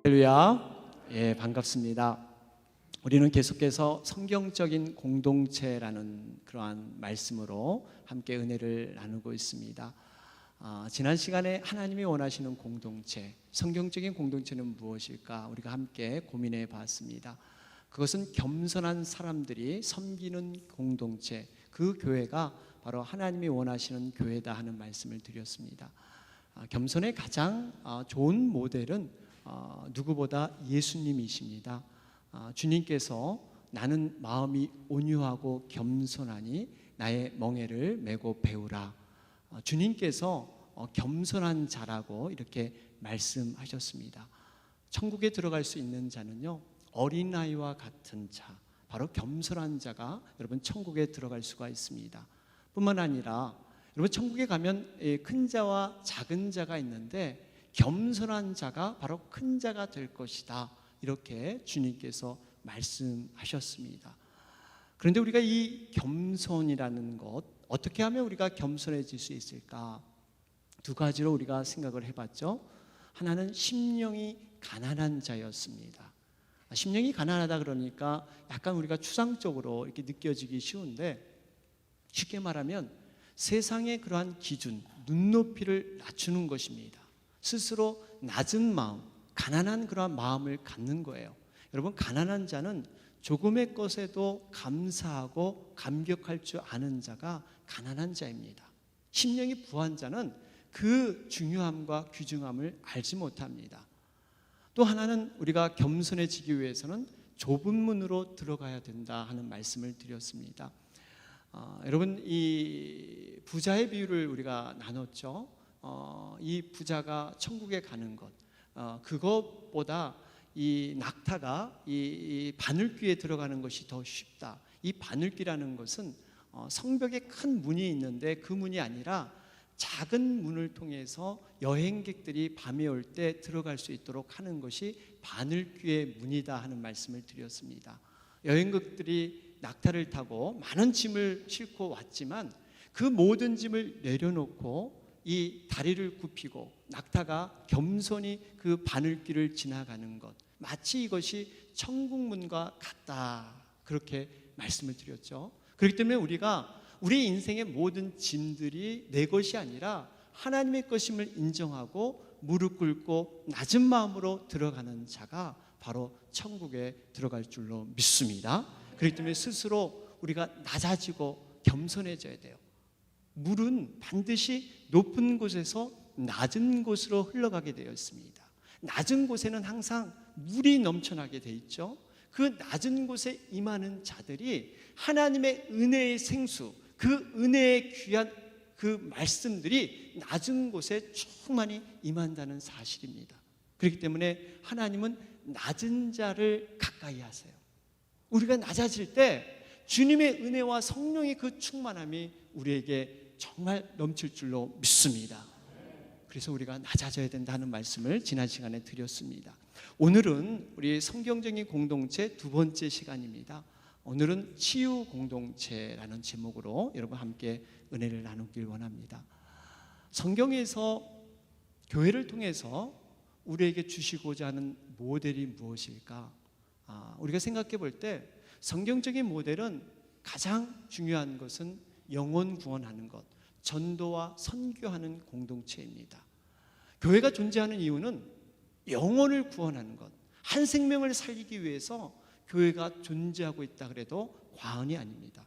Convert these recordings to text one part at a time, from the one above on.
할렐루야. 예, 반갑습니다. 우리는 계속해서 성경적인 공동체라는 그러한 말씀으로 함께 은혜를 나누고 있습니다. 지난 시간에 하나님이 원하시는 공동체, 성경적인 공동체는 무엇일까? 우리가 함께 고민해 봤습니다. 그것은 겸손한 사람들이 섬기는 공동체, 그 교회가 바로 하나님이 원하시는 교회다 하는 말씀을 드렸습니다. 겸손의 가장 좋은 모델은 누구보다 예수님이십니다. 주님께서 나는 마음이 온유하고 겸손하니 나의 멍에를 메고 배우라. 주님께서 겸손한 자라고 이렇게 말씀하셨습니다. 천국에 들어갈 수 있는 자는요, 어린아이와 같은 자, 바로 겸손한 자가 여러분 천국에 들어갈 수가 있습니다. 뿐만 아니라 여러분 천국에 가면 큰 자와 작은 자가 있는데 겸손한 자가 바로 큰 자가 될 것이다, 이렇게 주님께서 말씀하셨습니다. 그런데 우리가 이 겸손이라는 것, 어떻게 하면 우리가 겸손해질 수 있을까? 두 가지로 우리가 생각을 해봤죠. 하나는 심령이 가난한 자였습니다. 심령이 가난하다 그러니까 약간 우리가 추상적으로 이렇게 느껴지기 쉬운데, 쉽게 말하면 세상의 그러한 기준, 눈높이를 낮추는 것입니다. 스스로 낮은 마음, 가난한 그러한 마음을 갖는 거예요. 여러분, 가난한 자는 조금의 것에도 감사하고 감격할 줄 아는 자가 가난한 자입니다. 심령이 부한 자는 그 중요함과 귀중함을 알지 못합니다. 또 하나는 우리가 겸손해지기 위해서는 좁은 문으로 들어가야 된다 하는 말씀을 드렸습니다. 여러분, 이 부자의 비유를 우리가 나눴죠. 이 부자가 천국에 가는 것, 그것보다 이 낙타가 이 바늘귀에 들어가는 것이 더 쉽다. 이 바늘귀라는 것은 성벽에 큰 문이 있는데 그 문이 아니라 작은 문을 통해서 여행객들이 밤에 올 때 들어갈 수 있도록 하는 것이 바늘귀의 문이다 하는 말씀을 드렸습니다. 여행객들이 낙타를 타고 많은 짐을 싣고 왔지만 그 모든 짐을 내려놓고 이 다리를 굽히고 낙타가 겸손히 그 바늘길을 지나가는 것, 마치 이것이 천국문과 같다, 그렇게 말씀을 드렸죠. 그렇기 때문에 우리가 우리 인생의 모든 짐들이 내 것이 아니라 하나님의 것임을 인정하고 무릎 꿇고 낮은 마음으로 들어가는 자가 바로 천국에 들어갈 줄로 믿습니다. 그렇기 때문에 스스로 우리가 낮아지고 겸손해져야 돼요. 물은 반드시 높은 곳에서 낮은 곳으로 흘러가게 되어 있습니다. 낮은 곳에는 항상 물이 넘쳐나게 되어 있죠. 그 낮은 곳에 임하는 자들이 하나님의 은혜의 생수, 그 은혜의 귀한 그 말씀들이 낮은 곳에 충만히 임한다는 사실입니다. 그렇기 때문에 하나님은 낮은 자를 가까이 하세요. 우리가 낮아질 때 주님의 은혜와 성령의 그 충만함이 우리에게 정말 넘칠 줄로 믿습니다. 그래서 우리가 낮아져야 된다는 말씀을 지난 시간에 드렸습니다. 오늘은 우리 성경적인 공동체 두 번째 시간입니다. 오늘은 치유 공동체라는 제목으로 여러분 함께 은혜를 나누길 원합니다. 성경에서 교회를 통해서 우리에게 주시고자 하는 모델이 무엇일까? 우리가 생각해 볼 때 성경적인 모델은 가장 중요한 것은 영혼 구원하는 것, 전도와 선교하는 공동체입니다. 교회가 존재하는 이유는 영혼을 구원하는 것, 한 생명을 살리기 위해서 교회가 존재하고 있다 그래도 과언이 아닙니다.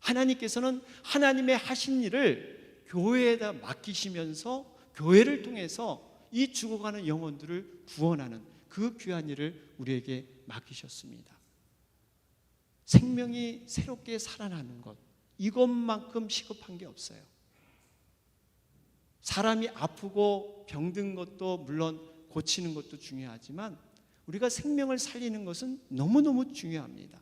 하나님께서는 하나님의 하신 일을 교회에다 맡기시면서 교회를 통해서 이 죽어가는 영혼들을 구원하는 그 귀한 일을 우리에게 맡기셨습니다. 생명이 새롭게 살아나는 것, 이것만큼 시급한 게 없어요. 사람이 아프고 병든 것도 물론 고치는 것도 중요하지만 우리가 생명을 살리는 것은 너무너무 중요합니다.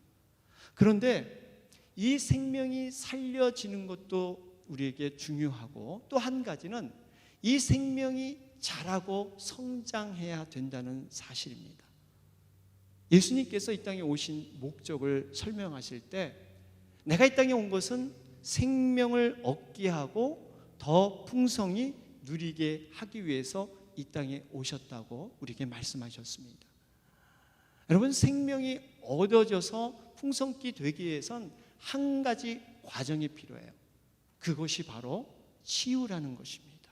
그런데 이 생명이 살려지는 것도 우리에게 중요하고, 또 한 가지는 이 생명이 자라고 성장해야 된다는 사실입니다. 예수님께서 이 땅에 오신 목적을 설명하실 때 내가 이 땅에 온 것은 생명을 얻게 하고 더 풍성히 누리게 하기 위해서 이 땅에 오셨다고 우리에게 말씀하셨습니다. 여러분, 생명이 얻어져서 풍성히 되기 위해선 한 가지 과정이 필요해요. 그것이 바로 치유라는 것입니다.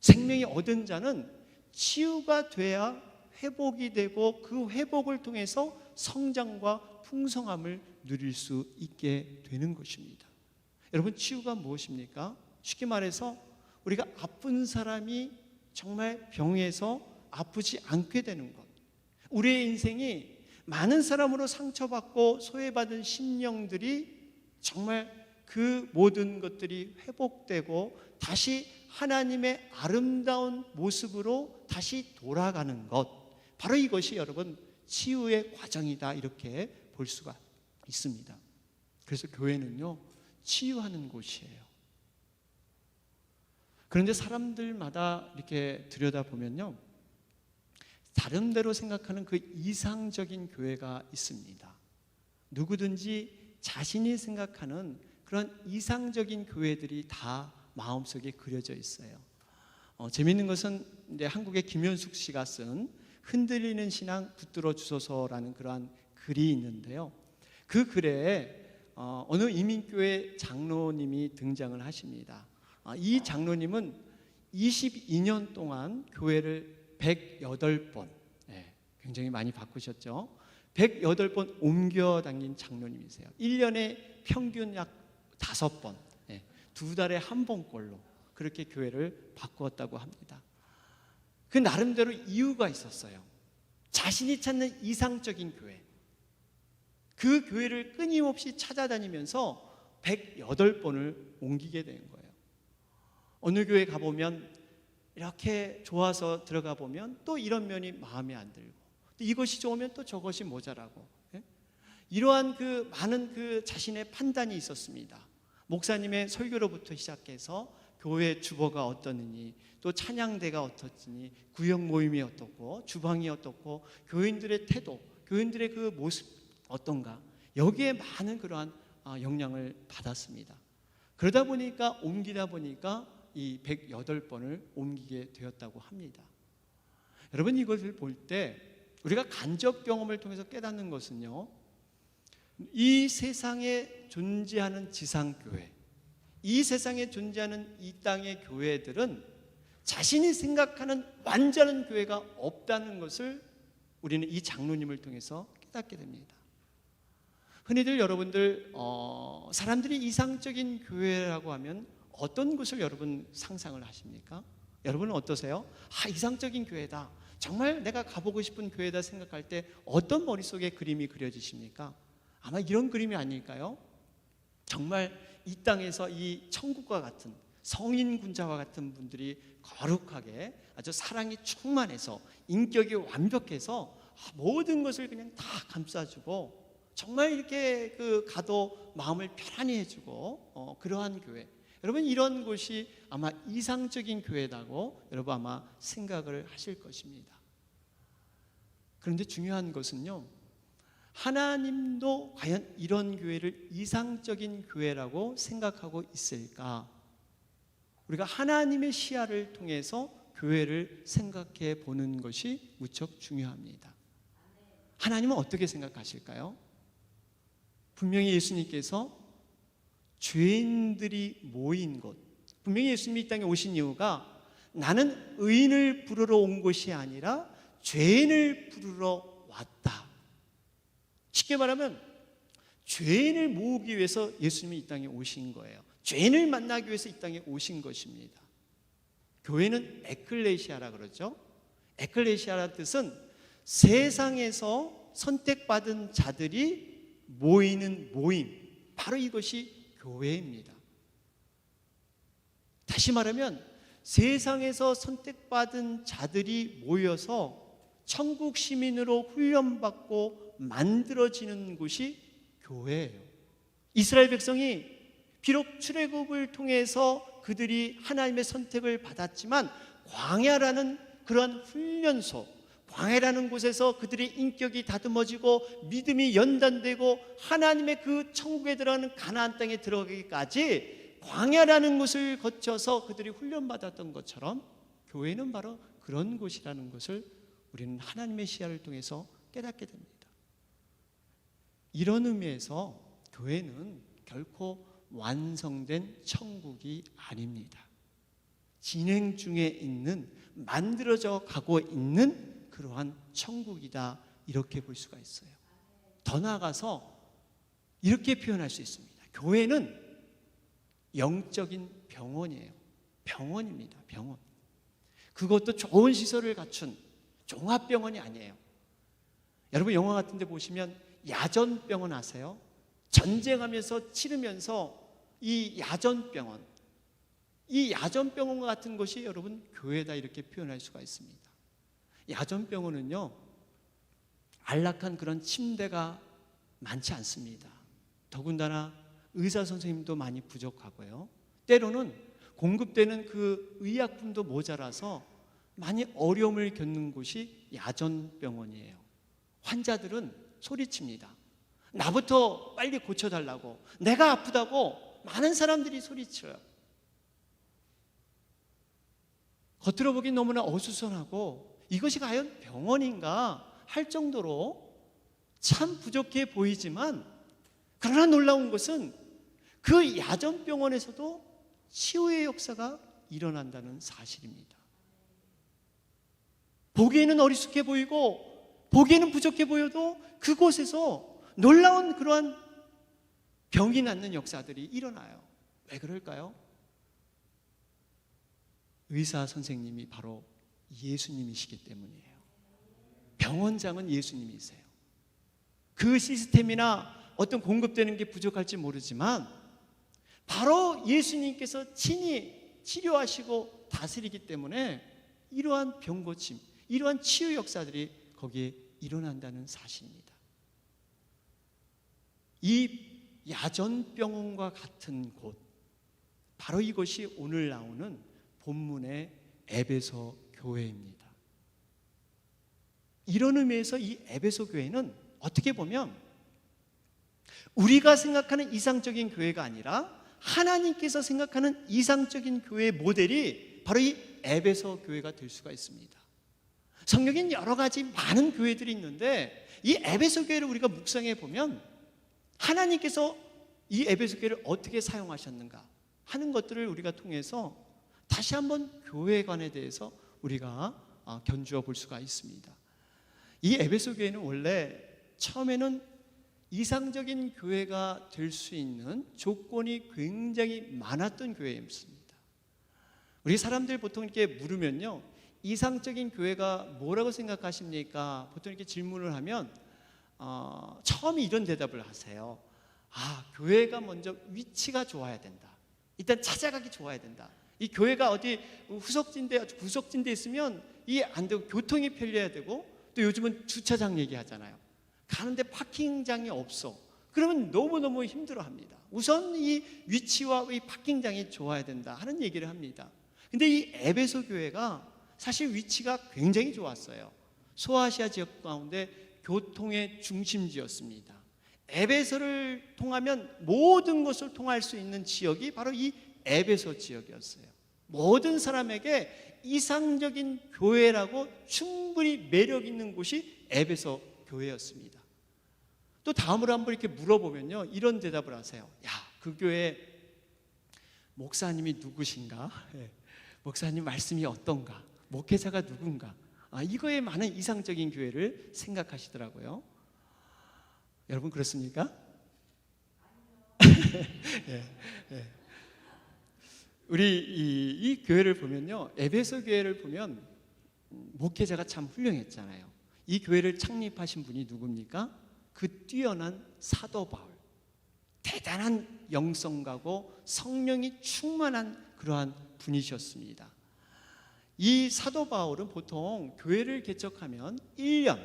생명이 얻은 자는 치유가 돼야 회복이 되고 그 회복을 통해서 성장과 풍성함을 누릴 수 있게 되는 것입니다. 여러분, 치유가 무엇입니까? 쉽게 말해서 우리가 아픈 사람이 정말 병에서 아프지 않게 되는 것. 우리의 인생이 많은 사람으로 상처받고 소외받은 심령들이 정말 그 모든 것들이 회복되고 다시 하나님의 아름다운 모습으로 다시 돌아가는 것, 바로 이것이 여러분 치유의 과정이다, 이렇게 볼 수가 있습니다. 그래서 교회는요, 치유하는 곳이에요. 그런데 사람들마다 이렇게 들여다보면요, 다른대로 생각하는 그 이상적인 교회가 있습니다. 누구든지 자신이 생각하는 그런 이상적인 교회들이 다 마음속에 그려져 있어요. 재미있는 것은 이제 한국의 김현숙 씨가 쓴 흔들리는 신앙 붙들어 주소서라는 그러한 글이 있는데요. 그 글에 어느 이민교회 장로님이 등장을 하십니다. 이 장로님은 22년 동안 교회를 108번, 굉장히 많이 바꾸셨죠. 108번 옮겨 다닌 장로님이세요. 1년에 평균 약 5번, 2달에 한 번꼴로 그렇게 교회를 바꾸었다고 합니다. 그 나름대로 이유가 있었어요. 자신이 찾는 이상적인 교회, 그 교회를 끊임없이 찾아다니면서 108번을 옮기게 된 거예요. 어느 교회 가보면 이렇게 좋아서 들어가 보면 또 이런 면이 마음에 안 들고, 또 이것이 좋으면 또 저것이 모자라고, 이러한 그 많은 그 자신의 판단이 있었습니다. 목사님의 설교로부터 시작해서 교회 주보가 어떠느니, 또 찬양대가 어떻으니, 구역 모임이 어떻고, 주방이 어떻고, 교인들의 태도, 교인들의 그 모습 어떤가, 여기에 많은 그러한 영향을 받았습니다. 그러다 보니까 옮기다 보니까 이 108번을 옮기게 되었다고 합니다. 여러분, 이것을 볼 때 우리가 간접 경험을 통해서 깨닫는 것은요, 이 세상에 존재하는 지상교회, 이 세상에 존재하는 이 땅의 교회들은 자신이 생각하는 완전한 교회가 없다는 것을 우리는 이 장로님을 통해서 깨닫게 됩니다. 흔히들 여러분들 사람들이 이상적인 교회라고 하면 어떤 것을 여러분 상상을 하십니까? 여러분은 어떠세요? 이상적인 교회다, 정말 내가 가보고 싶은 교회다 생각할 때 어떤 머릿속에 그림이 그려지십니까? 아마 이런 그림이 아닐까요? 정말 이 땅에서 이 천국과 같은 성인 군자와 같은 분들이 거룩하게 아주 사랑이 충만해서 인격이 완벽해서 모든 것을 그냥 다 감싸주고 정말 이렇게 가도 마음을 편안히 해주고 그러한 교회, 여러분 이런 곳이 아마 이상적인 교회라고 여러분 아마 생각을 하실 것입니다. 그런데 중요한 것은요, 하나님도 과연 이런 교회를 이상적인 교회라고 생각하고 있을까? 우리가 하나님의 시야를 통해서 교회를 생각해 보는 것이 무척 중요합니다. 하나님은 어떻게 생각하실까요? 분명히 예수님께서 죄인들이 모인 곳, 분명히 예수님이 이 땅에 오신 이유가 나는 의인을 부르러 온 것이 아니라 죄인을 부르러 왔다. 쉽게 말하면 죄인을 모으기 위해서 예수님이 이 땅에 오신 거예요. 죄인을 만나기 위해서 이 땅에 오신 것입니다. 교회는 에클레시아라 그러죠. 에클레시아라는 뜻은 세상에서 선택받은 자들이 모이는 모임, 바로 이것이 교회입니다. 다시 말하면 세상에서 선택받은 자들이 모여서 천국 시민으로 훈련받고 만들어지는 곳이 교회예요. 이스라엘 백성이 비록 출애굽을 통해서 그들이 하나님의 선택을 받았지만 광야라는 그런 훈련소, 광야라는 곳에서 그들의 인격이 다듬어지고 믿음이 연단되고 하나님의 그 천국에 들어가는 가나안 땅에 들어가기까지 광야라는 곳을 거쳐서 그들이 훈련받았던 것처럼 교회는 바로 그런 곳이라는 것을 우리는 하나님의 시야를 통해서 깨닫게 됩니다. 이런 의미에서 교회는 결코 완성된 천국이 아닙니다. 진행 중에 있는, 만들어져 가고 있는 그러한 천국이다, 이렇게 볼 수가 있어요. 더 나아가서 이렇게 표현할 수 있습니다. 교회는 영적인 병원이에요. 병원입니다. 병원. 그것도 좋은 시설을 갖춘 종합병원이 아니에요. 여러분 영화 같은 데 보시면 야전병원 아세요? 전쟁하면서 치르면서 이 야전병원, 이 야전병원 같은 것이 여러분 교회다, 이렇게 표현할 수가 있습니다. 야전병원은요, 안락한 그런 침대가 많지 않습니다. 더군다나 의사 선생님도 많이 부족하고요, 때로는 공급되는 그 의약품도 모자라서 많이 어려움을 겪는 곳이 야전병원이에요. 환자들은 소리칩니다. 나부터 빨리 고쳐달라고, 내가 아프다고 많은 사람들이 소리쳐요. 겉으로 보기 너무나 어수선하고 이것이 과연 병원인가 할 정도로 참 부족해 보이지만, 그러나 놀라운 것은 그 야전병원에서도 치유의 역사가 일어난다는 사실입니다. 보기에는 어리숙해 보이고 보기에는 부족해 보여도 그곳에서 놀라운 그러한 병이 낫는 역사들이 일어나요. 왜 그럴까요? 의사 선생님이 바로 예수님이시기 때문이에요. 병원장은 예수님이세요. 그 시스템이나 어떤 공급되는 게 부족할지 모르지만 바로 예수님께서 친히 치료하시고 다스리기 때문에 이러한 병고침, 이러한 치유 역사들이 거기에 일어난다는 사실입니다. 이 야전병원과 같은 곳, 바로 이것이 오늘 나오는 본문의 에베소 교회입니다. 이런 의미에서 이 에베소 교회는 어떻게 보면 우리가 생각하는 이상적인 교회가 아니라 하나님께서 생각하는 이상적인 교회의 모델이 바로 이 에베소 교회가 될 수가 있습니다. 성경엔 여러 가지 많은 교회들이 있는데 이 에베소 교회를 우리가 묵상해 보면 하나님께서 이 에베소 교회를 어떻게 사용하셨는가 하는 것들을 우리가 통해서 다시 한번 교회관에 대해서 우리가 견주어 볼 수가 있습니다. 이 에베소 교회는 원래 처음에는 이상적인 교회가 될 수 있는 조건이 굉장히 많았던 교회였습니다. 우리 사람들 보통 이렇게 물으면요, 이상적인 교회가 뭐라고 생각하십니까? 보통 이렇게 질문을 하면 처음에 이런 대답을 하세요. 교회가 먼저 위치가 좋아야 된다. 일단 찾아가기 좋아야 된다. 이 교회가 어디 구석진 데 있으면 이게 안 되고 교통이 편리해야 되고, 또 요즘은 주차장 얘기하잖아요. 가는데 파킹장이 없어. 그러면 너무너무 힘들어합니다. 우선 이 위치와 이 파킹장이 좋아야 된다 하는 얘기를 합니다. 근데 이 에베소 교회가 사실 위치가 굉장히 좋았어요. 소아시아 지역 가운데 교통의 중심지였습니다. 에베소를 통하면 모든 것을 통할 수 있는 지역이 바로 이 에베소 지역이었어요. 모든 사람에게 이상적인 교회라고 충분히 매력 있는 곳이 에베소 교회였습니다. 또 다음으로 한번 이렇게 물어보면요, 이런 대답을 하세요. 그 교회 목사님이 누구신가? 목사님 말씀이 어떤가? 목회자가 누군가? 이거에 많은 이상적인 교회를 생각하시더라고요. 여러분 그렇습니까? 우리 이 교회를 보면요, 에베소 교회를 보면 목회자가 참 훌륭했잖아요. 이 교회를 창립하신 분이 누굽니까? 그 뛰어난 사도 바울, 대단한 영성가고 성령이 충만한 그러한 분이셨습니다. 이 사도 바울은 보통 교회를 개척하면 1년,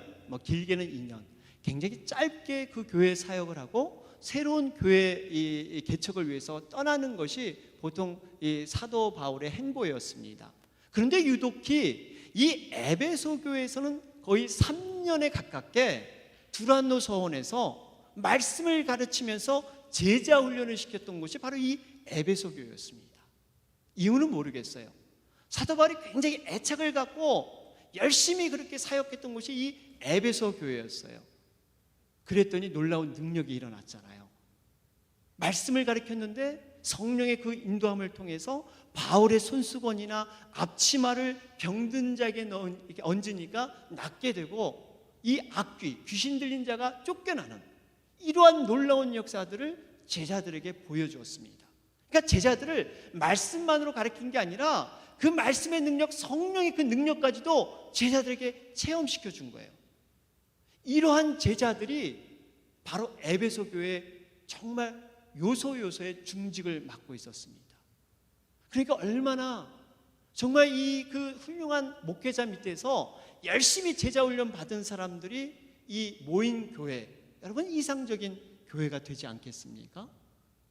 길게는 2년, 굉장히 짧게 그 교회 사역을 하고 새로운 교회 개척을 위해서 떠나는 것이 보통 이 사도 바울의 행보였습니다. 그런데 유독히 이 에베소 교회에서는 거의 3년에 가깝게 두란노 서원에서 말씀을 가르치면서 제자 훈련을 시켰던 곳이 바로 이 에베소 교회였습니다. 이유는 모르겠어요. 사도 바울이 굉장히 애착을 갖고 열심히 그렇게 사역했던 곳이 이 에베소 교회였어요. 그랬더니 놀라운 능력이 일어났잖아요. 말씀을 가르쳤는데 성령의 그 인도함을 통해서 바울의 손수건이나 앞치마를 병든 자에게 얹으니까 낫게 되고, 이 악귀, 귀신 들린 자가 쫓겨나는 이러한 놀라운 역사들을 제자들에게 보여주었습니다. 그러니까 제자들을 말씀만으로 가르친 게 아니라 그 말씀의 능력, 성령의 그 능력까지도 제자들에게 체험시켜 준 거예요. 이러한 제자들이 바로 에베소 교회의 정말 요소요소의 중직을 맡고 있었습니다. 그러니까 얼마나 정말 이 그 훌륭한 목회자 밑에서 열심히 제자 훈련 받은 사람들이 이 모인 교회, 여러분 이상적인 교회가 되지 않겠습니까?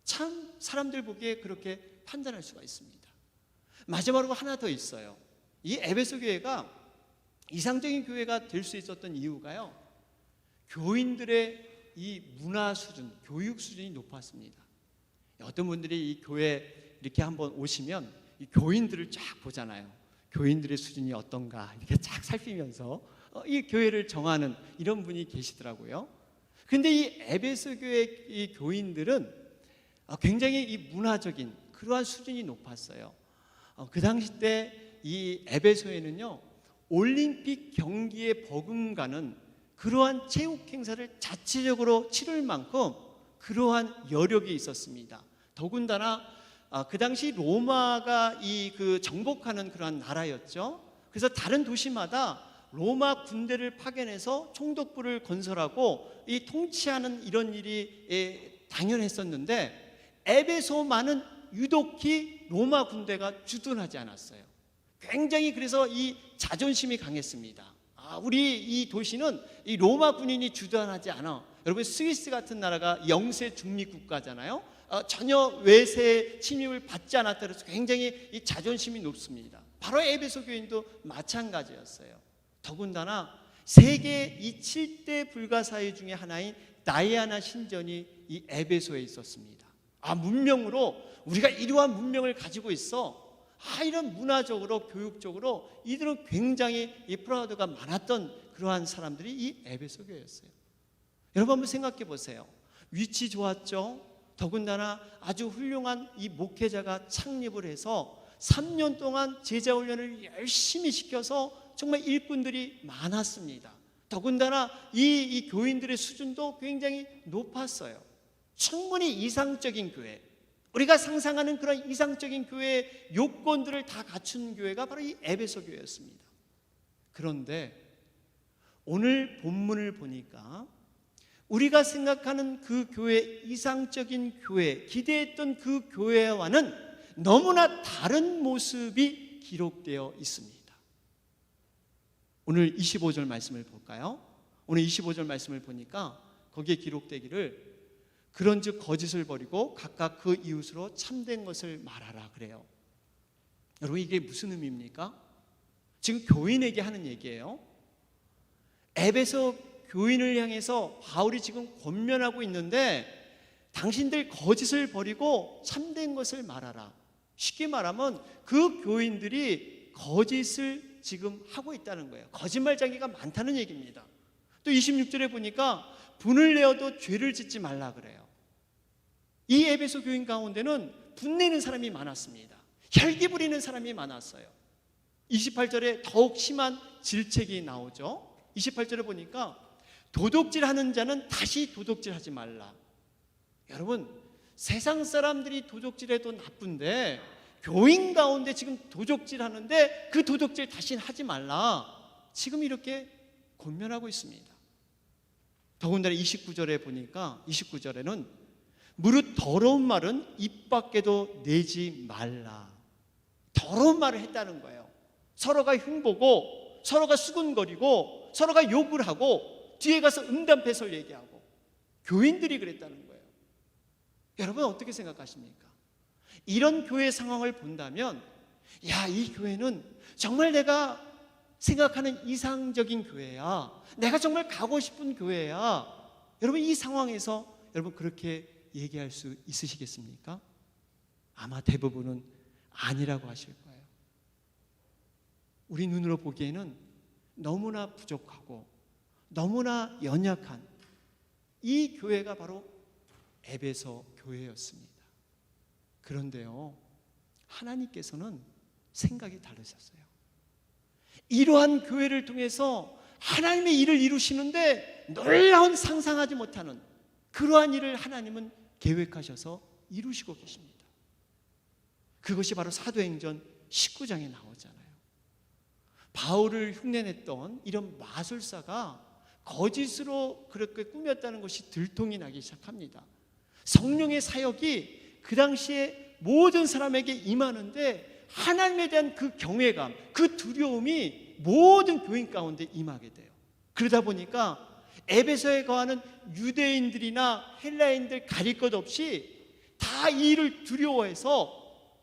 참 사람들 보기에 그렇게 판단할 수가 있습니다. 마지막으로 하나 더 있어요. 이 에베소 교회가 이상적인 교회가 될 수 있었던 이유가요, 교인들의 이 문화 수준, 교육 수준이 높았습니다. 어떤 분들이 이 교회 이렇게 한번 오시면 이 교인들을 쫙 보잖아요. 교인들의 수준이 어떤가 이렇게 쫙 살피면서 이 교회를 정하는 이런 분이 계시더라고요. 그런데 이 에베소 교회 이 교인들은 굉장히 이 문화적인 그러한 수준이 높았어요. 그 당시 때 이 에베소에는요, 올림픽 경기에 버금가는 그러한 체육 행사를 자체적으로 치를 만큼 그러한 여력이 있었습니다. 더군다나 그 당시 로마가 이 그 정복하는 그러한 나라였죠. 그래서 다른 도시마다 로마 군대를 파견해서 총독부를 건설하고 이 통치하는 이런 일이 당연했었는데, 에베소만은 유독히 로마 군대가 주둔하지 않았어요. 굉장히 그래서 이 자존심이 강했습니다. 우리 이 도시는 이 로마 군인이 주둔하지 않아. 여러분 스위스 같은 나라가 영세 중립 국가잖아요. 전혀 외세 침입을 받지 않았다 그래서 굉장히 이 자존심이 높습니다. 바로 에베소 교인도 마찬가지였어요. 더군다나 세계 이 7대 불가사의 중에 하나인 다이아나 신전이 이 에베소에 있었습니다. 문명으로 우리가 이러한 문명을 가지고 있어. 이런 문화적으로 교육적으로 이들은 굉장히 이 프라우드가 많았던 그러한 사람들이 이 에베소 교회였어요. 여러분 한번 생각해 보세요. 위치 좋았죠. 더군다나 아주 훌륭한 이 목회자가 창립을 해서 3년 동안 제자 훈련을 열심히 시켜서 정말 일꾼들이 많았습니다. 더군다나 이 교인들의 수준도 굉장히 높았어요. 충분히 이상적인 교회, 우리가 상상하는 그런 이상적인 교회의 요건들을 다 갖춘 교회가 바로 이 에베소 교회였습니다. 그런데 오늘 본문을 보니까 우리가 생각하는 그 교회, 이상적인 교회, 기대했던 그 교회와는 너무나 다른 모습이 기록되어 있습니다. 오늘 25절 말씀을 볼까요? 오늘 25절 말씀을 보니까 거기에 기록되기를 그런즉 거짓을 버리고 각각 그 이웃으로 참된 것을 말하라 그래요. 여러분 이게 무슨 의미입니까? 지금 교인에게 하는 얘기예요. 에베소 교인을 향해서 바울이 지금 권면하고 있는데, 당신들 거짓을 버리고 참된 것을 말하라. 쉽게 말하면 그 교인들이 거짓을 지금 하고 있다는 거예요. 거짓말쟁이가 많다는 얘기입니다. 또 26절에 보니까 분을 내어도 죄를 짓지 말라 그래요. 이 에베소 교인 가운데는 분내는 사람이 많았습니다. 혈기 부리는 사람이 많았어요. 28절에 더욱 심한 질책이 나오죠. 28절에 보니까 도둑질하는 자는 다시 도둑질하지 말라. 여러분 세상 사람들이 도둑질해도 나쁜데 교인 가운데 지금 도둑질하는데 그 도둑질 다시는 하지 말라, 지금 이렇게 권면하고 있습니다. 더군다나 29절에 보니까 29절에는 무릇 더러운 말은 입 밖에도 내지 말라. 더러운 말을 했다는 거예요. 서로가 흉보고 서로가 수군거리고 서로가 욕을 하고 뒤에 가서 음담패설 얘기하고, 교인들이 그랬다는 거예요. 여러분 어떻게 생각하십니까? 이런 교회 상황을 본다면 이 교회는 정말 내가 생각하는 이상적인 교회야, 내가 정말 가고 싶은 교회야. 여러분 이 상황에서 여러분 그렇게 얘기할 수 있으시겠습니까? 아마 대부분은 아니라고 하실 거예요. 우리 눈으로 보기에는 너무나 부족하고 너무나 연약한 이 교회가 바로 에베소 교회였습니다. 그런데요, 하나님께서는 생각이 다르셨어요. 이러한 교회를 통해서 하나님의 일을 이루시는데 놀라운 상상하지 못하는 그러한 일을 하나님은 계획하셔서 이루시고 계십니다. 그것이 바로 사도행전 19장에 나오잖아요. 바울을 흉내냈던 이런 마술사가 거짓으로 그렇게 꾸몄다는 것이 들통이 나기 시작합니다. 성령의 사역이 그 당시에 모든 사람에게 임하는데 하나님에 대한 그 경외감, 그 두려움이 모든 교인 가운데 임하게 돼요. 그러다 보니까 에베소에 거하는 유대인들이나 헬라인들 가릴 것 없이 다 이 일을 두려워해서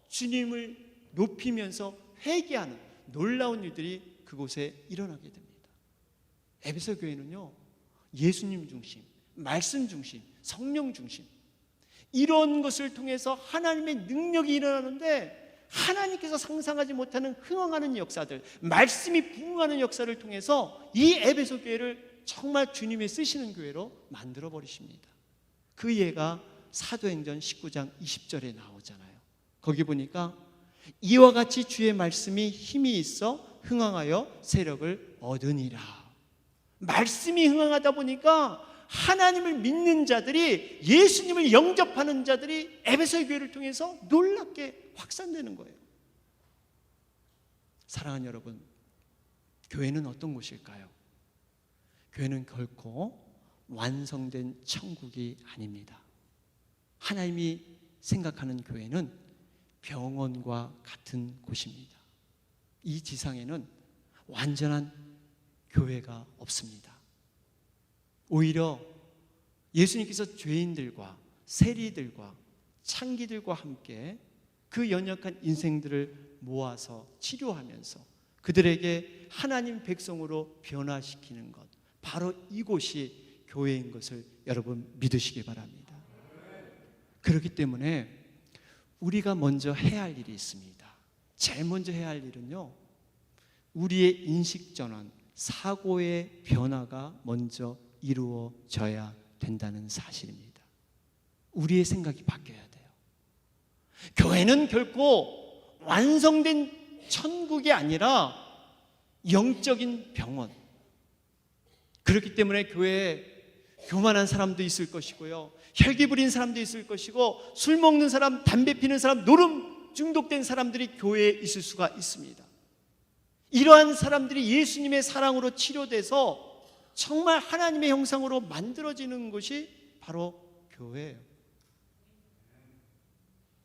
주님을 높이면서 회개하는 놀라운 일들이 그곳에 일어나게 됩니다. 에베소 교회는요, 예수님 중심, 말씀 중심, 성령 중심, 이런 것을 통해서 하나님의 능력이 일어나는데 하나님께서 상상하지 못하는 흥황하는 역사들, 말씀이 부흥하는 역사를 통해서 이 에베소 교회를 정말 주님이 쓰시는 교회로 만들어 버리십니다. 그 예가 사도행전 19장 20절에 나오잖아요. 거기 보니까 이와 같이 주의 말씀이 힘이 있어 흥황하여 세력을 얻으니라. 말씀이 흥황하다 보니까 하나님을 믿는 자들이, 예수님을 영접하는 자들이 에베소 교회를 통해서 놀랍게 확산되는 거예요. 사랑하는 여러분, 교회는 어떤 곳일까요? 교회는 결코 완성된 천국이 아닙니다. 하나님이 생각하는 교회는 병원과 같은 곳입니다. 이 지상에는 완전한 교회가 없습니다. 오히려 예수님께서 죄인들과 세리들과 창기들과 함께 그 연약한 인생들을 모아서 치료하면서 그들에게 하나님 백성으로 변화시키는 것, 바로 이곳이 교회인 것을 여러분 믿으시기 바랍니다. 그렇기 때문에 우리가 먼저 해야 할 일이 있습니다. 제일 먼저 해야 할 일은요, 우리의 인식 전환, 사고의 변화가 먼저 이루어져야 된다는 사실입니다. 우리의 생각이 바뀌어야 돼요. 교회는 결코 완성된 천국이 아니라 영적인 병원. 그렇기 때문에 교회에 교만한 사람도 있을 것이고요, 혈기 부린 사람도 있을 것이고, 술 먹는 사람, 담배 피는 사람, 노름 중독된 사람들이 교회에 있을 수가 있습니다. 이러한 사람들이 예수님의 사랑으로 치료돼서 정말 하나님의 형상으로 만들어지는 것이 바로 교회예요.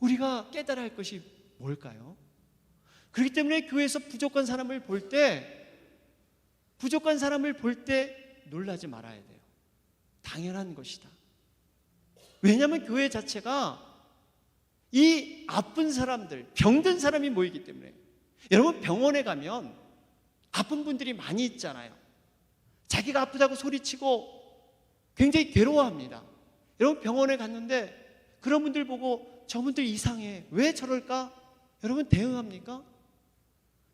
우리가 깨달아야 할 것이 뭘까요? 그렇기 때문에 교회에서 부족한 사람을 볼 때 놀라지 말아야 돼요. 당연한 것이다. 왜냐하면 교회 자체가 이 아픈 사람들, 병든 사람이 모이기 때문에. 여러분, 병원에 가면 아픈 분들이 많이 있잖아요. 자기가 아프다고 소리치고 굉장히 괴로워합니다. 여러분, 병원에 갔는데 그런 분들 보고 저분들 이상해, 왜 저럴까? 여러분, 대응합니까?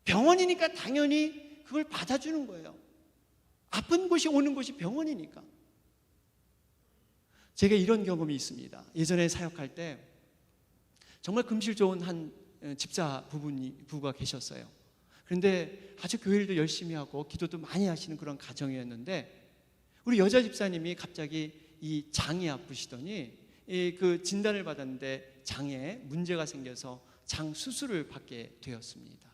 병원이니까 당연히 그걸 받아주는 거예요. 아픈 곳이 오는 곳이 병원이니까. 제가 이런 경험이 있습니다. 예전에 사역할 때 정말 금실 좋은 한 집사 부부가 계셨어요. 그런데 아주 교회일도 열심히 하고 기도도 많이 하시는 그런 가정이었는데, 우리 여자 집사님이 갑자기 이 장이 아프시더니 그 진단을 받았는데 장에 문제가 생겨서 장 수술을 받게 되었습니다.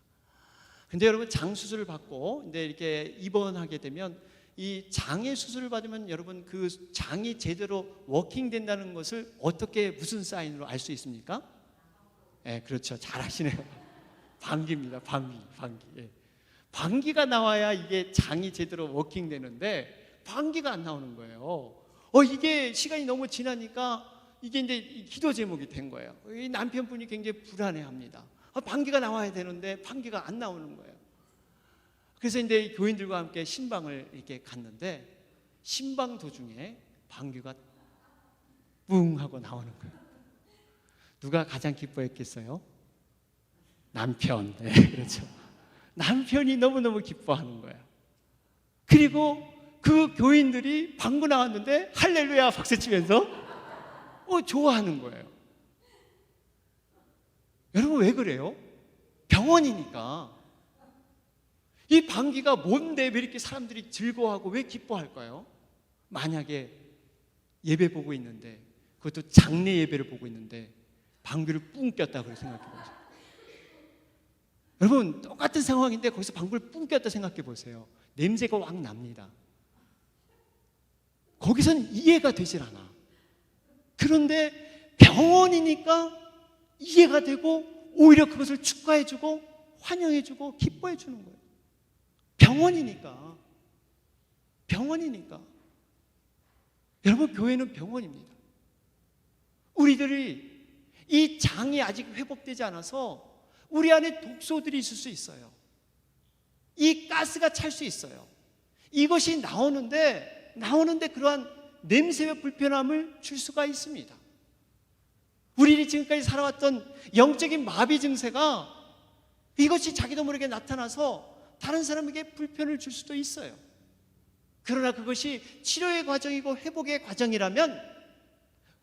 근데 여러분, 장 수술을 받고 근데 이렇게 입원하게 되면 이 장의 수술을 받으면 여러분, 그 장이 제대로 워킹 된다는 것을 어떻게, 무슨 사인으로 알 수 있습니까? 네, 그렇죠. 잘 아시네요. 방귀입니다. 방귀. 예. 방귀가 나와야 이게 장이 제대로 워킹 되는데 방귀가 안 나오는 거예요. 이게 시간이 너무 지나니까 이게 이제 기도 제목이 된 거예요. 이 남편분이 굉장히 불안해합니다. 방귀가 나와야 되는데 방귀가 안 나오는 거예요. 그래서 이제 교인들과 함께 신방을 이렇게 갔는데, 신방 도중에 방귀가 뿡 하고 나오는 거예요. 누가 가장 기뻐했겠어요? 남편. 네, 그렇죠. 남편이 너무너무 기뻐하는 거예요. 그리고 그 교인들이 방구 나왔는데 할렐루야 박수치면서 좋아하는 거예요. 여러분 왜 그래요? 병원이니까. 이 방귀가 뭔데 왜 이렇게 사람들이 즐거워하고 왜 기뻐할까요? 만약에 예배 보고 있는데, 그것도 장례 예배를 보고 있는데 방귀를 뿡 꼈다고 생각해 보세요. 여러분 똑같은 상황인데 거기서 방귀를 뿡 꼈다 생각해 보세요. 냄새가 확 납니다. 거기선 이해가 되질 않아. 그런데 병원이니까 이해가 되고 오히려 그것을 축하해주고 환영해주고 기뻐해주는 거예요. 병원이니까. 여러분 교회는 병원입니다. 우리들이 이 장이 아직 회복되지 않아서 우리 안에 독소들이 있을 수 있어요. 이 가스가 찰 수 있어요. 이것이 나오는데 그러한 냄새와 불편함을 줄 수가 있습니다. 우리들이 지금까지 살아왔던 영적인 마비 증세가 이것이 자기도 모르게 나타나서 다른 사람에게 불편을 줄 수도 있어요. 그러나 그것이 치료의 과정이고 회복의 과정이라면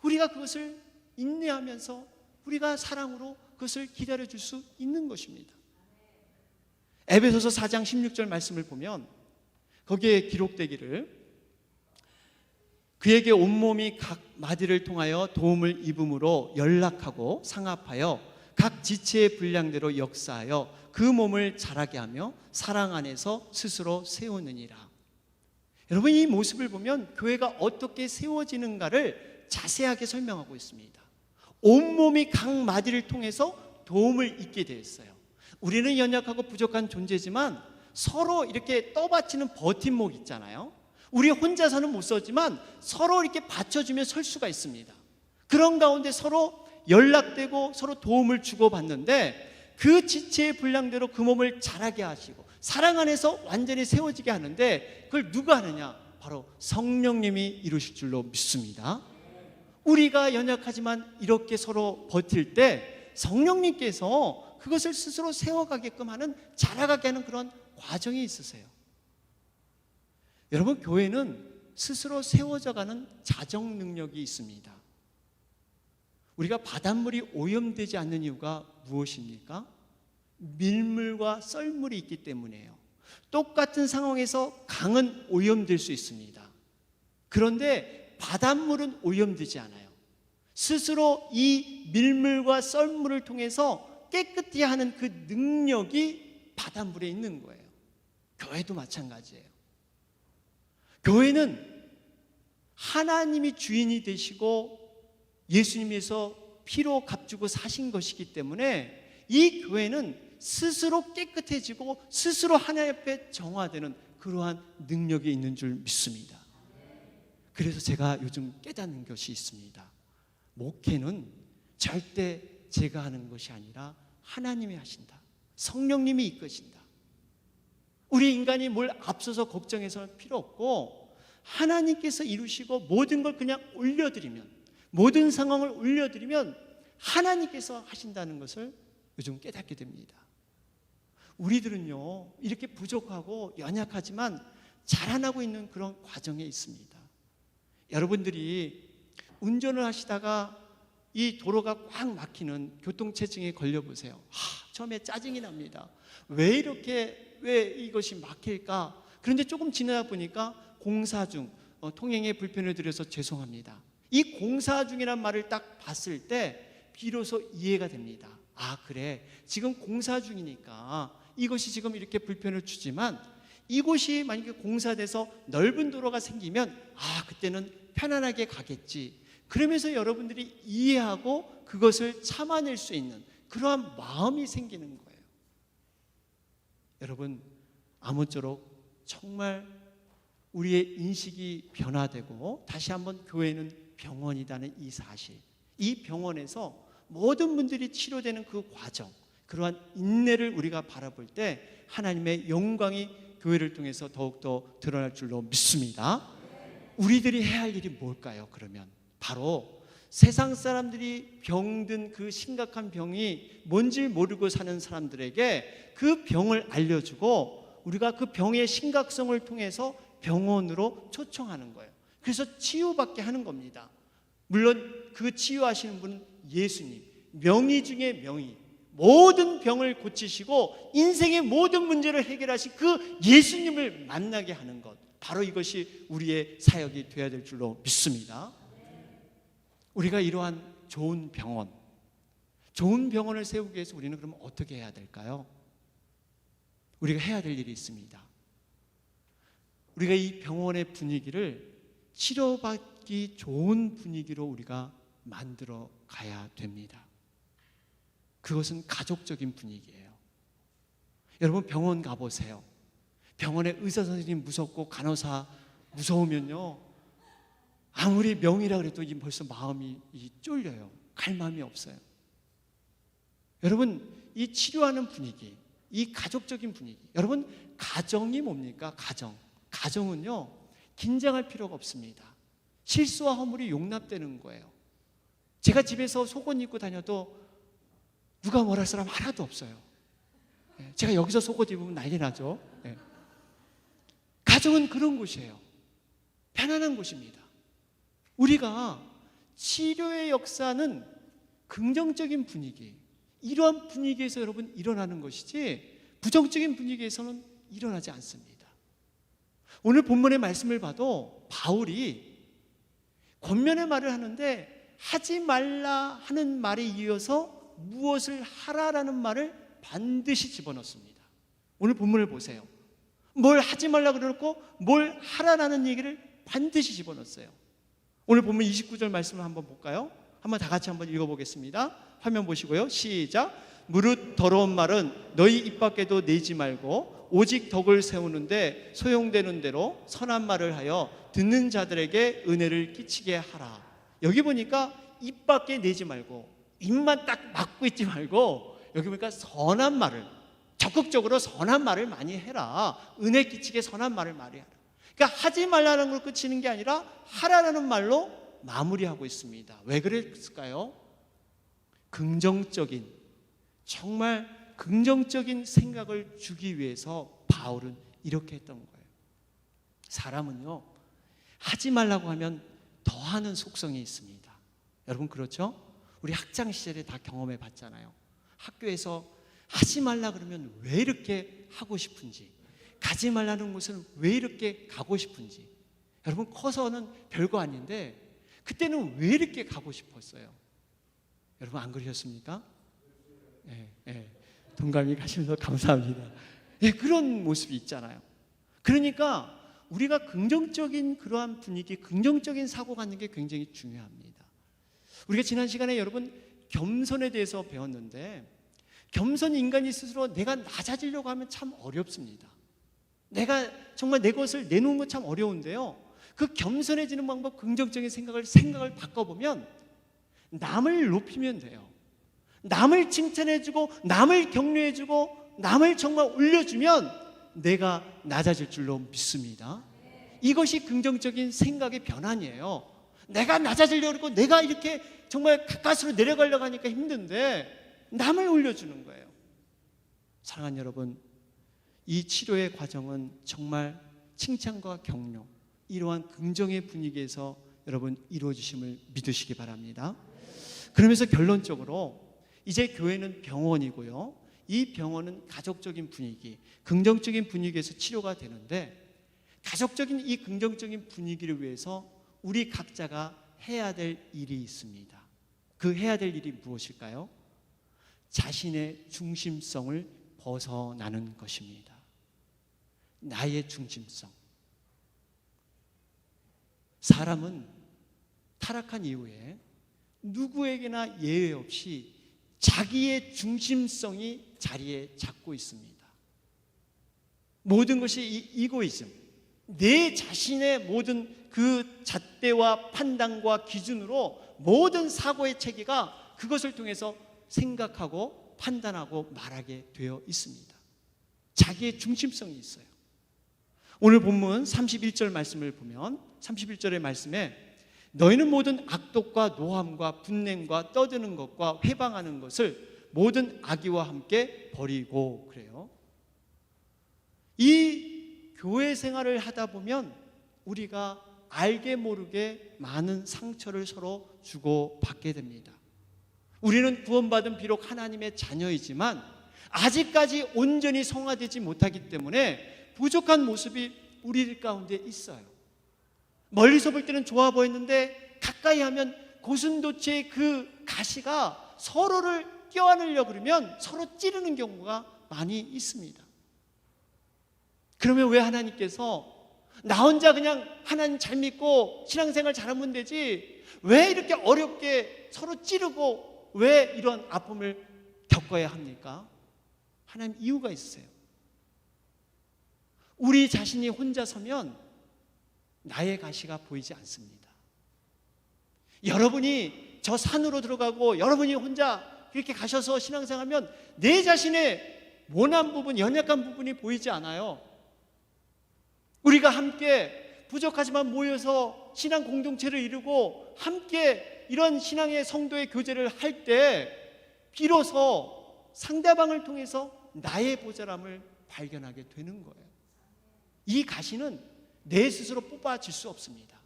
우리가 그것을 인내하면서 우리가 사랑으로 그것을 기다려줄 수 있는 것입니다. 에베소서 4장 16절 말씀을 보면 거기에 기록되기를 그에게 온몸이 각 마디를 통하여 도움을 입음으로 연락하고 상합하여 각 지체의 분량대로 역사하여 그 몸을 자라게 하며 사랑 안에서 스스로 세우느니라. 여러분 이 모습을 보면 교회가 어떻게 세워지는가를 자세하게 설명하고 있습니다. 온몸이 각 마디를 통해서 도움을 입게 되었어요. 우리는 연약하고 부족한 존재지만 서로 이렇게 떠받치는 버팀목 있잖아요. 우리 혼자서는 못 서지만 서로 이렇게 받쳐주며 설 수가 있습니다. 그런 가운데 서로 연락되고 서로 도움을 주고받는데 그 지체의 분량대로 그 몸을 자라게 하시고 사랑 안에서 완전히 세워지게 하는데 그걸 누가 하느냐? 바로 성령님이 이루실 줄로 믿습니다. 우리가 연약하지만 이렇게 서로 버틸 때 성령님께서 그것을 스스로 세워가게끔 하는, 자라가게 하는 그런 과정이 있으세요. 여러분 교회는 스스로 세워져가는 자정 능력이 있습니다. 우리가 바닷물이 오염되지 않는 이유가 무엇입니까? 밀물과 썰물이 있기 때문이에요. 똑같은 상황에서 강은 오염될 수 있습니다. 그런데 바닷물은 오염되지 않아요. 스스로 이 밀물과 썰물을 통해서 깨끗이 하는 그 능력이 바닷물에 있는 거예요. 교회도 마찬가지예요. 교회는 하나님이 주인이 되시고 예수님께서 피로 값주고 사신 것이기 때문에 이 교회는 스스로 깨끗해지고 스스로 하나님 앞에 정화되는 그러한 능력이 있는 줄 믿습니다. 그래서 제가 요즘 깨닫는 것이 있습니다. 목회는 절대 제가 하는 것이 아니라 하나님이 하신다. 성령님이 이끄신다. 우리 인간이 뭘 앞서서 걱정해서는 필요 없고 하나님께서 이루시고 모든 걸 그냥 올려드리면, 모든 상황을 올려드리면 하나님께서 하신다는 것을 요즘 깨닫게 됩니다. 우리들은요 이렇게 부족하고 연약하지만 자라나고 있는 그런 과정에 있습니다. 여러분들이 운전을 하시다가 이 도로가 꽉 막히는 교통체증에 걸려보세요. 처음에 짜증이 납니다. 왜 이것이 막힐까? 그런데 조금 지나다 보니까 공사 중, 통행에 불편을 드려서 죄송합니다. 이 공사 중이란 말을 딱 봤을 때 비로소 이해가 됩니다. 그래, 지금 공사 중이니까 이것이 지금 이렇게 불편을 주지만 이곳이 만약에 공사돼서 넓은 도로가 생기면 그때는 편안하게 가겠지. 그러면서 여러분들이 이해하고 그것을 참아낼 수 있는 그러한 마음이 생기는 거예요. 여러분, 아무쪼록 정말 우리의 인식이 변화되고 다시 한번 교회는 병원이라는 이 사실, 이 병원에서 모든 분들이 치료되는 그 과정, 그러한 인내를 우리가 바라볼 때 하나님의 영광이 교회를 통해서 더욱더 드러날 줄로 믿습니다. 우리들이 해야 할 일이 뭘까요? 그러면 바로 세상 사람들이 병든 그 심각한 병이 뭔지 모르고 사는 사람들에게 그 병을 알려주고 우리가 그 병의 심각성을 통해서 병원으로 초청하는 거예요. 그래서 치유받게 하는 겁니다. 물론 그 치유하시는 분은 예수님, 명의 중에 명의, 모든 병을 고치시고 인생의 모든 문제를 해결하신 그 예수님을 만나게 하는 것, 바로 이것이 우리의 사역이 되어야 될 줄로 믿습니다. 우리가 이러한 좋은 병원을 세우기 위해서 우리는 그럼 어떻게 해야 될까요? 우리가 해야 될 일이 있습니다. 우리가 이 병원의 분위기를 치료받기 좋은 분위기로 우리가 만들어 가야 됩니다. 그것은 가족적인 분위기예요. 여러분, 병원 가보세요. 병원에 의사 선생님 무섭고 간호사 무서우면요, 아무리 명의라 그래도 벌써 마음이 쫄려요. 갈 마음이 없어요. 여러분, 이 치료하는 분위기, 이 가족적인 분위기, 여러분, 가정이 뭡니까? 가정은요, 긴장할 필요가 없습니다. 실수와 허물이 용납되는 거예요. 제가 집에서 속옷 입고 다녀도 누가 뭐라 할 사람 하나도 없어요. 제가 여기서 속옷 입으면 난리 나죠. 가정은 그런 곳이에요. 편안한 곳입니다. 우리가 치료의 역사는 긍정적인 분위기, 이러한 분위기에서 여러분 일어나는 것이지 부정적인 분위기에서는 일어나지 않습니다. 오늘 본문의 말씀을 봐도 바울이 권면의 말을 하는데 하지 말라 하는 말에 이어서 무엇을 하라라는 말을 반드시 집어넣습니다. 오늘 본문을 보세요. 뭘 하지 말라 그러고 뭘 하라라는 얘기를 반드시 집어넣었어요. 오늘 본문 29절 말씀을 한번 볼까요? 한번 다 같이 한번 읽어보겠습니다. 화면 보시고요. 시작. 무릇 더러운 말은 너희 입 밖에도 내지 말고 오직 덕을 세우는데 소용되는 대로 선한 말을 하여 듣는 자들에게 은혜를 끼치게 하라. 여기 보니까 입 밖에 내지 말고 입만 딱 막고 있지 말고 여기 보니까 선한 말을, 적극적으로 선한 말을 많이 해라. 은혜 끼치게 선한 말을 많이 하라. 그러니까 하지 말라는 걸 끝이는 게 아니라 하라라는 말로 마무리하고 있습니다. 왜 그랬을까요? 긍정적인, 정말 긍정적인 생각을 주기 위해서 바울은 이렇게 했던 거예요. 사람은요, 하지 말라고 하면 더하는 속성이 있습니다. 여러분 그렇죠? 우리 학창 시절에 다 경험해 봤잖아요. 학교에서 하지 말라 그러면 왜 이렇게 하고 싶은지, 가지 말라는 곳은 왜 이렇게 가고 싶은지. 여러분 커서는 별거 아닌데 그때는 왜 이렇게 가고 싶었어요? 여러분 안 그러셨습니까? 동감이 가시면서 감사합니다. 그런 모습이 있잖아요. 그러니까 우리가 긍정적인 그러한 분위기, 긍정적인 사고 갖는 게 굉장히 중요합니다. 우리가 지난 시간에 여러분 겸손에 대해서 배웠는데, 겸손 인간이 스스로 내가 낮아지려고 하면 참 어렵습니다. 내가 정말 내 것을 내놓은 거 참 어려운데요, 그 겸손해지는 방법, 긍정적인 생각을 바꿔보면 남을 높이면 돼요. 남을 칭찬해주고 남을 격려해주고 남을 정말 올려주면 내가 낮아질 줄로 믿습니다. 이것이 긍정적인 생각의 변환이에요. 내가 낮아지려고 그러고 내가 이렇게 정말 가까스로 내려가려고 하니까 힘든데 남을 올려주는 거예요. 사랑하는 여러분, 이 치료의 과정은 정말 칭찬과 격려, 이러한 긍정의 분위기에서 여러분 이루어지심을 믿으시기 바랍니다. 그러면서 결론적으로 이제 교회는 병원이고요, 이 병원은 가족적인 분위기, 긍정적인 분위기에서 치료가 되는데, 가족적인 이 긍정적인 분위기를 위해서 우리 각자가 해야 될 일이 있습니다. 그 해야 될 일이 무엇일까요? 자신의 중심성을 벗어나는 것입니다. 나의 중심성. 사람은 타락한 이후에 누구에게나 예외 없이 자기의 중심성이 자리에 잡고 있습니다. 모든 것이 이고이즘, 내 자신의 모든 그 잣대와 판단과 기준으로 모든 사고의 체계가 그것을 통해서 생각하고 판단하고 말하게 되어 있습니다. 자기의 중심성이 있어요. 오늘 본문 31절 말씀을 보면 31절의 말씀에 너희는 모든 악독과 노함과 분냄과 떠드는 것과 회방하는 것을 모든 악의와 함께 버리고, 그래요. 이 교회 생활을 하다 보면 우리가 알게 모르게 많은 상처를 서로 주고받게 됩니다. 우리는 구원받은 비록 하나님의 자녀이지만 아직까지 온전히 성화되지 못하기 때문에 부족한 모습이 우리 가운데 있어요. 멀리서 볼 때는 좋아 보였는데 가까이 하면 고슴도치의 그 가시가 서로를 껴안으려고 그러면 서로 찌르는 경우가 많이 있습니다. 그러면 왜 하나님께서 나 혼자 그냥 하나님 잘 믿고 신앙생활 잘하면 되지 왜 이렇게 어렵게 서로 찌르고 왜 이런 아픔을 겪어야 합니까? 하나님 이유가 있어요. 우리 자신이 혼자 서면 나의 가시가 보이지 않습니다. 여러분이 저 산으로 들어가고 여러분이 혼자 그렇게 가셔서 신앙생활하면 내 자신의 모난 부분, 연약한 부분이 보이지 않아요. 우리가 함께 부족하지만 모여서 신앙 공동체를 이루고 함께 이런 신앙의 성도의 교제를 할 때 비로소 상대방을 통해서 나의 보잘함을 발견하게 되는 거예요. 이 가시는 내 스스로 뽑아질 수 없습니다.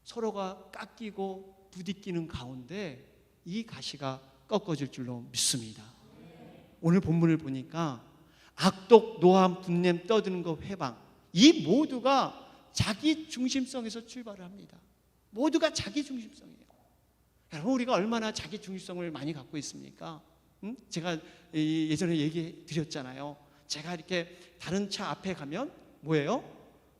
서로가 깎이고 부딪히는 가운데 이 가시가 꺾어질 줄로 믿습니다. 오늘 본문을 보니까 악독, 노함, 분냄, 떠드는 것, 회방, 이 모두가 자기 중심성에서 출발을 합니다. 모두가 자기 중심성이에요. 여러분, 우리가 얼마나 자기 중심성을 많이 갖고 있습니까? 제가 예전에 얘기 드렸잖아요. 제가 이렇게 다른 차 앞에 가면 뭐예요?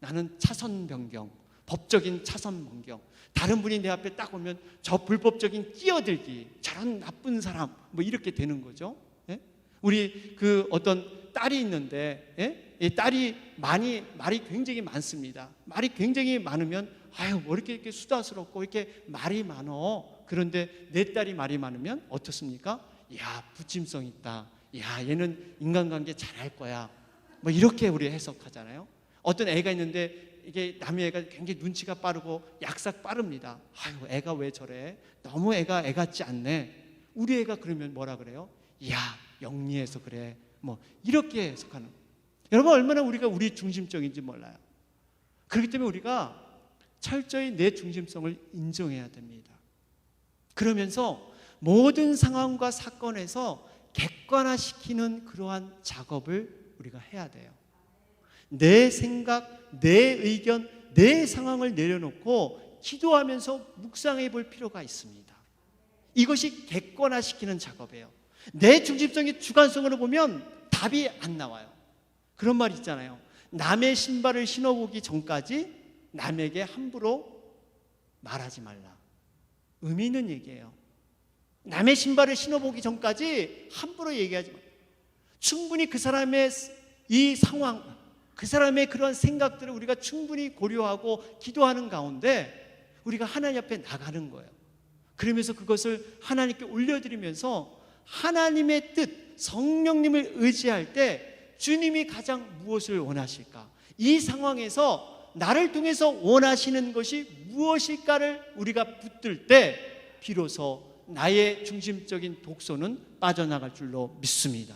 나는 차선 변경, 법적인 차선 변경. 다른 분이 내 앞에 딱 오면 저 불법적인 끼어들기, 저런 나쁜 사람, 뭐 이렇게 되는 거죠. 예? 우리 그 어떤 딸이 있는데, 예? 이 딸이 말이 굉장히 많습니다. 말이 굉장히 많으면 아유 뭐 이렇게 수다스럽고 이렇게 말이 많어. 그런데 내 딸이 말이 많으면 어떻습니까? 야, 부침성 있다. 야, 얘는 인간관계 잘할 거야. 뭐 이렇게 우리 해석하잖아요. 어떤 애가 있는데 이게 남의 애가 굉장히 눈치가 빠르고 약삭 빠릅니다. 아유, 애가 왜 저래? 너무 애 같지 않네. 우리 애가 그러면 뭐라 그래요? 야, 영리해서 그래. 뭐 이렇게 해석하는. 여러분, 얼마나 우리가 우리 중심적인지 몰라요. 그렇기 때문에 우리가 철저히 내 중심성을 인정해야 됩니다. 그러면서 모든 상황과 사건에서 객관화시키는 그러한 작업을 우리가 해야 돼요. 내 생각, 내 의견, 내 상황을 내려놓고 기도하면서 묵상해 볼 필요가 있습니다. 이것이 객관화시키는 작업이에요. 내 중심성이 주관성으로 보면 답이 안 나와요. 그런 말 있잖아요. 남의 신발을 신어보기 전까지 남에게 함부로 말하지 말라. 의미 있는 얘기예요. 남의 신발을 신어보기 전까지 함부로 얘기하지 말라. 충분히 그 사람의 이 상황, 그 사람의 그런 생각들을 우리가 충분히 고려하고 기도하는 가운데 우리가 하나님 앞에 나가는 거예요. 그러면서 그것을 하나님께 올려드리면서 하나님의 뜻, 성령님을 의지할 때 주님이 가장 무엇을 원하실까? 이 상황에서 나를 통해서 원하시는 것이 무엇일까를 우리가 붙들 때 비로소 나의 중심적인 독소는 빠져나갈 줄로 믿습니다.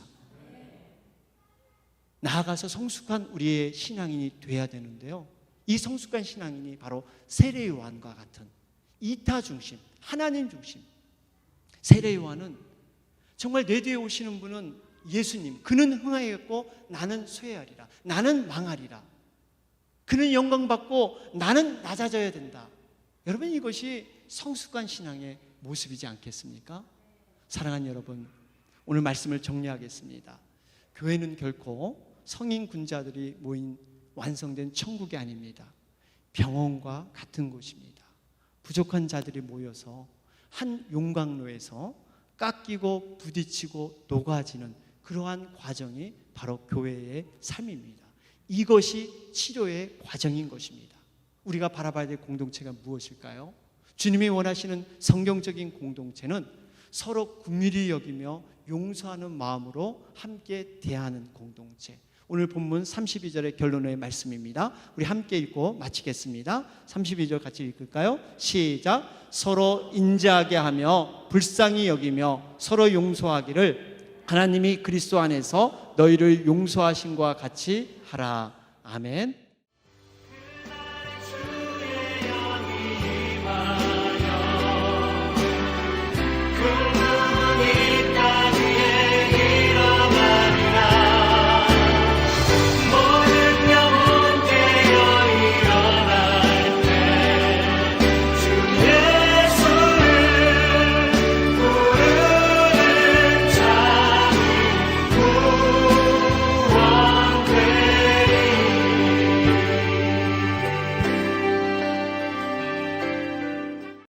나아가서 성숙한 우리의 신앙인이 돼야 되는데요. 이 성숙한 신앙인이 바로 세례 요한과 같은 이타 중심, 하나님 중심. 세례 요한은 정말 내 뒤에 오시는 분은 예수님, 그는 흥하였고 나는 쇠하리라. 나는 망하리라. 그는 영광받고 나는 낮아져야 된다. 여러분, 이것이 성숙한 신앙의 모습이지 않겠습니까? 사랑하는 여러분, 오늘 말씀을 정리하겠습니다. 교회는 결코 성인 군자들이 모인 완성된 천국이 아닙니다. 병원과 같은 곳입니다. 부족한 자들이 모여서 한 용광로에서 깎이고 부딪히고 녹아지는 그러한 과정이 바로 교회의 삶입니다. 이것이 치료의 과정인 것입니다. 우리가 바라봐야 될 공동체가 무엇일까요? 주님이 원하시는 성경적인 공동체는 서로 긍휼히 여기며 용서하는 마음으로 함께 대하는 공동체. 오늘 본문 32절의 결론의 말씀입니다. 우리 함께 읽고 마치겠습니다. 32절 같이 읽을까요? 시작. 서로 인자하게 하며 불쌍히 여기며 서로 용서하기를 하나님이 그리스도 안에서 너희를 용서하신 것과 같이 하라. 아멘.